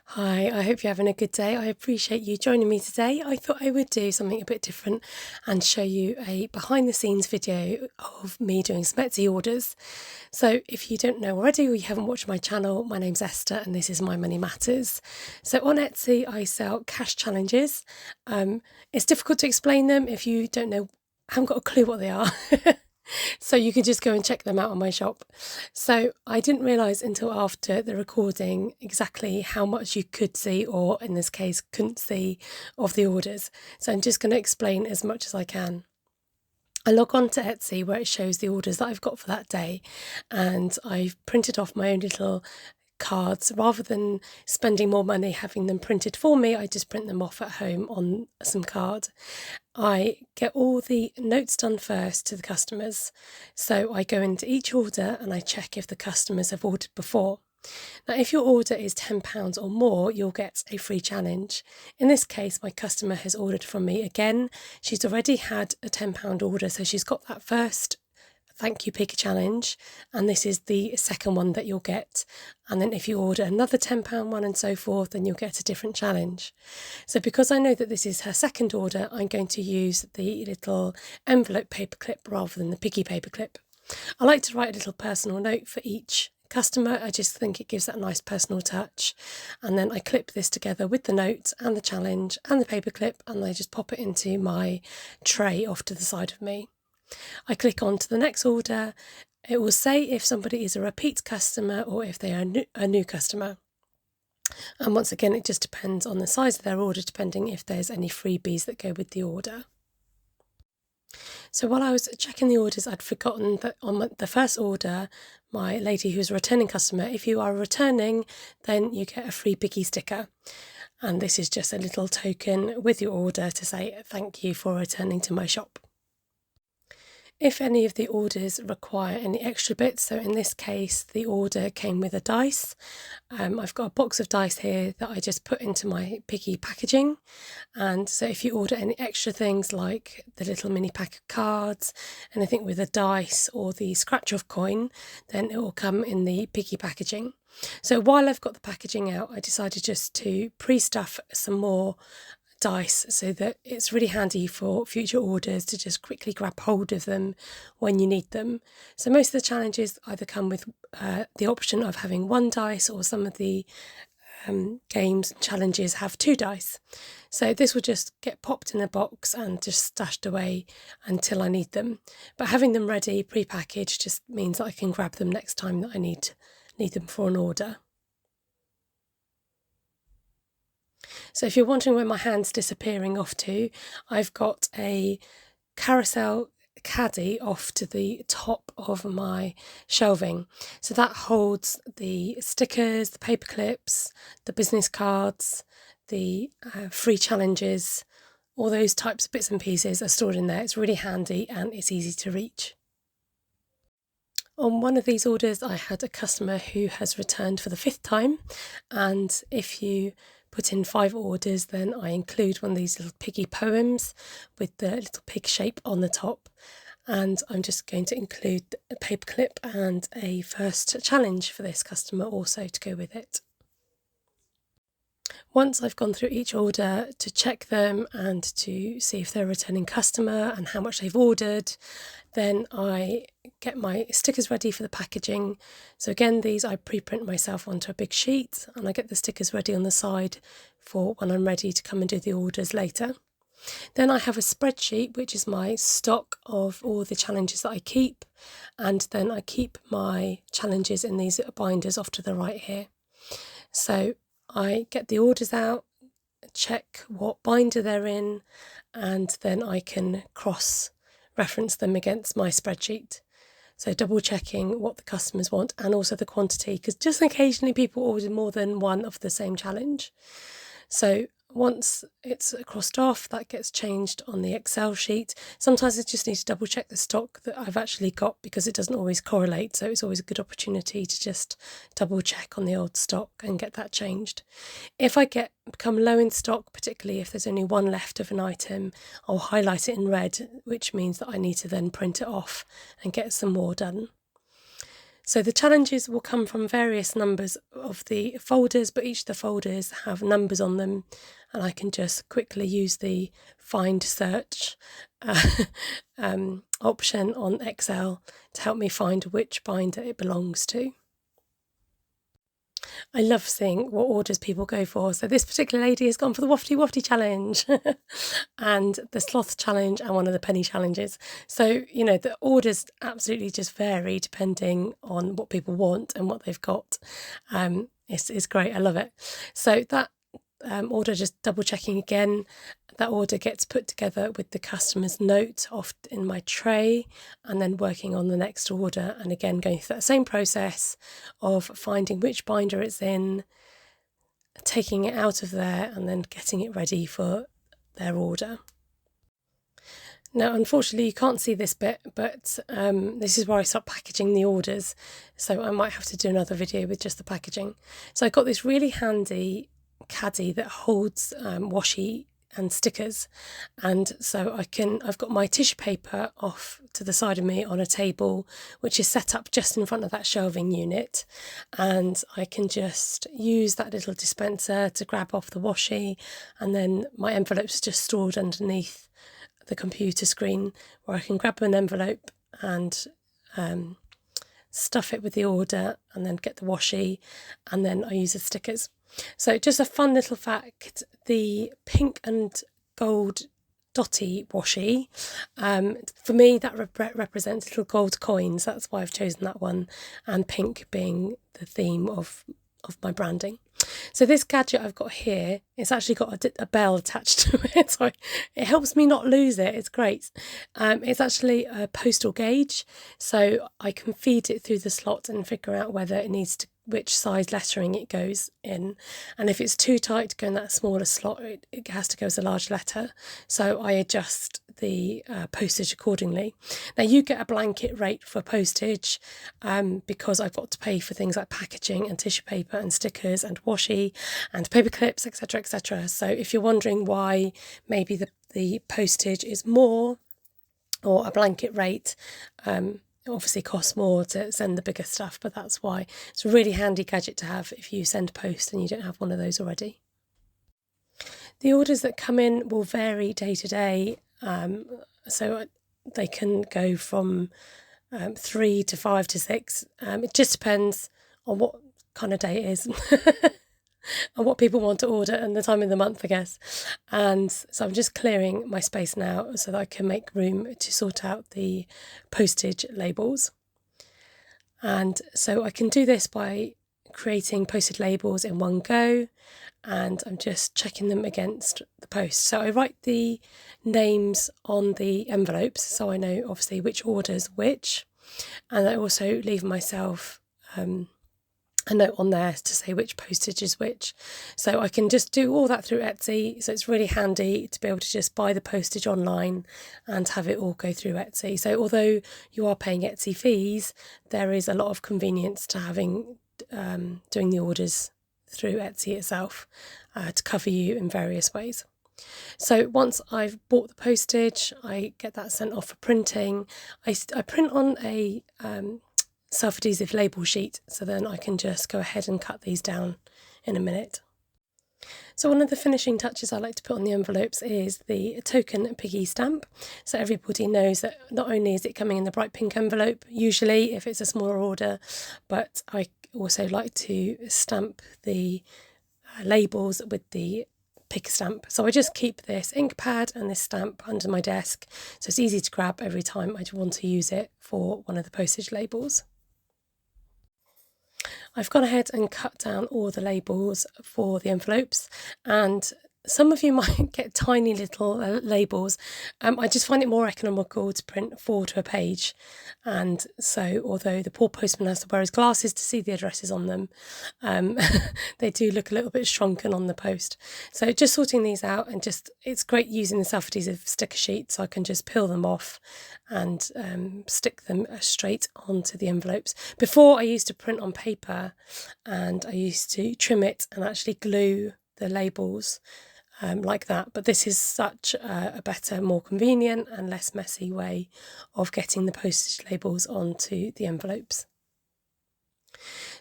Hi, I hope you're having a good day. I appreciate you joining me today. I thought I would do something a bit different and show you a behind the scenes video of me doing some Etsy orders. So if you don't know already or you haven't watched my channel, my name's Esther and this is My Money Matters. So on Etsy, I sell cash challenges. It's difficult to explain them if you don't know, haven't got a clue what they are. So you can just go and check them out on my shop. So I didn't realise until after the recording exactly how much you could see, or in this case, couldn't see, of the orders. So I'm just going to explain as much as I can. I log on to Etsy where it shows the orders that I've got for that day, and I've printed off my own little cards. Rather than spending more money having them printed for me, I just print them off at home on some card. I get all the notes done first to the customers. So I go into each order and I check if the customers have ordered before. Now, if your order is £10 or more, you'll get a free challenge. In this case, my customer has ordered from me again. She's already had a £10 order, so she's got that first thank you picker challenge, and this is the second one that you'll get. And then if you order another £10 one and so forth, then you'll get a different challenge. So because I know that this is her second order, I'm going to use the little envelope paperclip rather than the piggy paperclip. I like to write a little personal note for each customer. I just think it gives that nice personal touch. And then I clip this together with the note and the challenge and the paperclip, and I just pop it into my tray off to the side of me. I click on to the next order. It will say if somebody is a repeat customer or if they are a new customer. And once again, it just depends on the size of their order, depending if there's any freebies that go with the order. So while I was checking the orders, I'd forgotten that on the first order, my lady who's a returning customer, if you are returning, then you get a free biggie sticker. And this is just a little token with your order to say thank you for returning to my shop. If any of the orders require any extra bits, so in this case the order came with a dice. I've got a box of dice here that I just put into my piggy packaging, and so if you order any extra things like the little mini pack of cards, anything with a dice or the scratch off coin, then it will come in the piggy packaging. So while I've got the packaging out, I decided just to pre-stuff some more dice so that it's really handy for future orders to just quickly grab hold of them when you need them. So most of the challenges either come with the option of having one dice, or some of the games and challenges have two dice. So this will just get popped in a box and just stashed away until I need them. But having them ready, pre-packaged, just means that I can grab them next time that I need them for an order. So if you're wondering where my hand's disappearing off to, I've got a carousel caddy off to the top of my shelving. So that holds the stickers, the paper clips, the business cards, the free challenges, all those types of bits and pieces are stored in there. It's really handy and it's easy to reach. On one of these orders, I had a customer who has returned for the 5th time, and if you put in 5 orders, then I include one of these little piggy poems with the little pig shape on the top, and I'm just going to include a paperclip and a first challenge for this customer also to go with it. Once I've gone through each order to check them and to see if they're a returning customer and how much they've ordered, then I get my stickers ready for the packaging. So again, these I pre-print myself onto a big sheet, and I get the stickers ready on the side for when I'm ready to come and do the orders later. Then I have a spreadsheet, which is my stock of all the challenges that I keep, and then I keep my challenges in these binders off to the right here. So I get the orders out, check what binder they're in, and then I can cross-reference them against my spreadsheet. So double checking what the customers want and also the quantity, because just occasionally people order more than one of the same challenge. So once it's crossed off, that gets changed on the Excel sheet. Sometimes I just need to double check the stock that I've actually got because it doesn't always correlate. So it's always a good opportunity to just double check on the old stock and get that changed. If I become low in stock, particularly if there's only one left of an item, I'll highlight it in red, which means that I need to then print it off and get some more done. So the challenges will come from various numbers of the folders, but each of the folders have numbers on them, and I can just quickly use the find search option on Excel to help me find which binder it belongs to. I love seeing what orders people go for. So this particular lady has gone for the Wafty Wafty challenge and the sloth challenge and one of the penny challenges. So, you know, the orders absolutely just vary depending on what people want and what they've got. It's great. I love it. So that order, just double checking again, that order gets put together with the customer's note off in my tray, and then working on the next order, and again going through that same process of finding which binder it's in, taking it out of there, and then getting it ready for their order. Now, unfortunately, you can't see this bit, but this is where I start packaging the orders, so I might have to do another video with just the packaging. So I got this really handy caddy that holds washi and stickers, and so I've got my tissue paper off to the side of me on a table which is set up just in front of that shelving unit, and I can just use that little dispenser to grab off the washi, and then my envelope's just stored underneath the computer screen where I can grab an envelope and stuff it with the order and then get the washi, and then I use the stickers. So just a fun little fact, the pink and gold dotty washi, for me that represents little gold coins. That's why I've chosen that one, and pink being the theme of my branding. So this gadget I've got here, it's actually got a bell attached to it, so it helps me not lose it. It's great. It's actually a postal gauge, so I can feed it through the slot and figure out whether it needs to, which size lettering it goes in, and if it's too tight to go in that smaller slot, it has to go as a large letter, so I adjust the postage accordingly. Now you get a blanket rate for postage because I've got to pay for things like packaging and tissue paper and stickers and washi and paper clips, etc, etc. So if you're wondering why maybe the postage is more, or a blanket rate, it obviously costs more to send the bigger stuff, but that's why. It's a really handy gadget to have if you send post and you don't have one of those already. The orders that come in will vary day to day, so they can go from 3 to 5 to 6. It just depends on what kind of day it is and what people want to order and the time of the month, I guess. And so I'm just clearing my space now so that I can make room to sort out the postage labels. And so I can do this by creating postage labels in one go, and I'm just checking them against the post. So I write the names on the envelopes so I know obviously which order's which, and I also leave myself a note on there to say which postage is which. So I can just do all that through Etsy, so it's really handy to be able to just buy the postage online and have it all go through Etsy. So although you are paying Etsy fees, there is a lot of convenience to having doing the orders through Etsy itself to cover you in various ways. So once I've bought the postage, I get that sent off for printing. I print on a self-adhesive label sheet, so then I can just go ahead and cut these down in a minute. So one of the finishing touches I like to put on the envelopes is the token piggy stamp. So everybody knows that not only is it coming in the bright pink envelope, usually if it's a smaller order, but I also like to stamp the labels with the pig stamp. So I just keep this ink pad and this stamp under my desk, so it's easy to grab every time I want to use it for one of the postage labels. I've gone ahead and cut down all the labels for the envelopes, and some of you might get tiny little labels. I just find it more economical to print 4 to a page, and so although the poor postman has to wear his glasses to see the addresses on them, they do look a little bit shrunken on the post. So just sorting these out, and just it's great using the self-adhesive sticker sheet, so I can just peel them off and stick them straight onto the envelopes. Before I used to print on paper, and I used to trim it and actually glue the labels like that, but this is such a better, more convenient and less messy way of getting the postage labels onto the envelopes.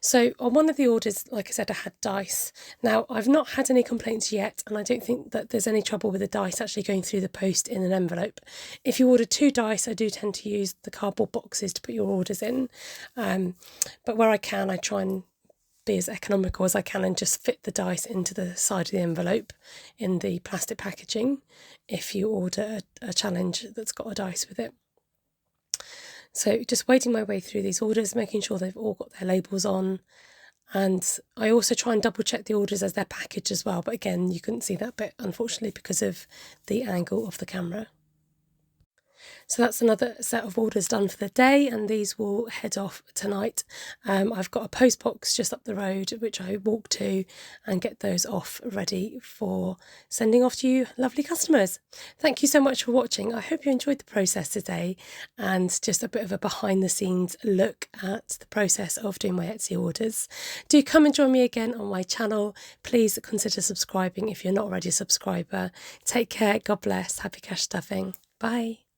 So on one of the orders, like I said, I had dice. Now, I've not had any complaints yet, and I don't think that there's any trouble with the dice actually going through the post in an envelope. If you order 2 dice, I do tend to use the cardboard boxes to put your orders in. But where I can, I try and be as economical as I can and just fit the dice into the side of the envelope in the plastic packaging if you order a challenge that's got a dice with it. So just wading my way through these orders, making sure they've all got their labels on. And I also try and double check the orders as they're packaged as well. But again, you couldn't see that bit, unfortunately, because of the angle of the camera. So that's another set of orders done for the day, and these will head off tonight. I've got a post box just up the road, which I walk to and get those off ready for sending off to you lovely customers. Thank you so much for watching. I hope you enjoyed the process today and just a bit of a behind the scenes look at the process of doing my Etsy orders. Do come and join me again on my channel. Please consider subscribing if you're not already a subscriber. Take care. God bless. Happy cash stuffing. Bye.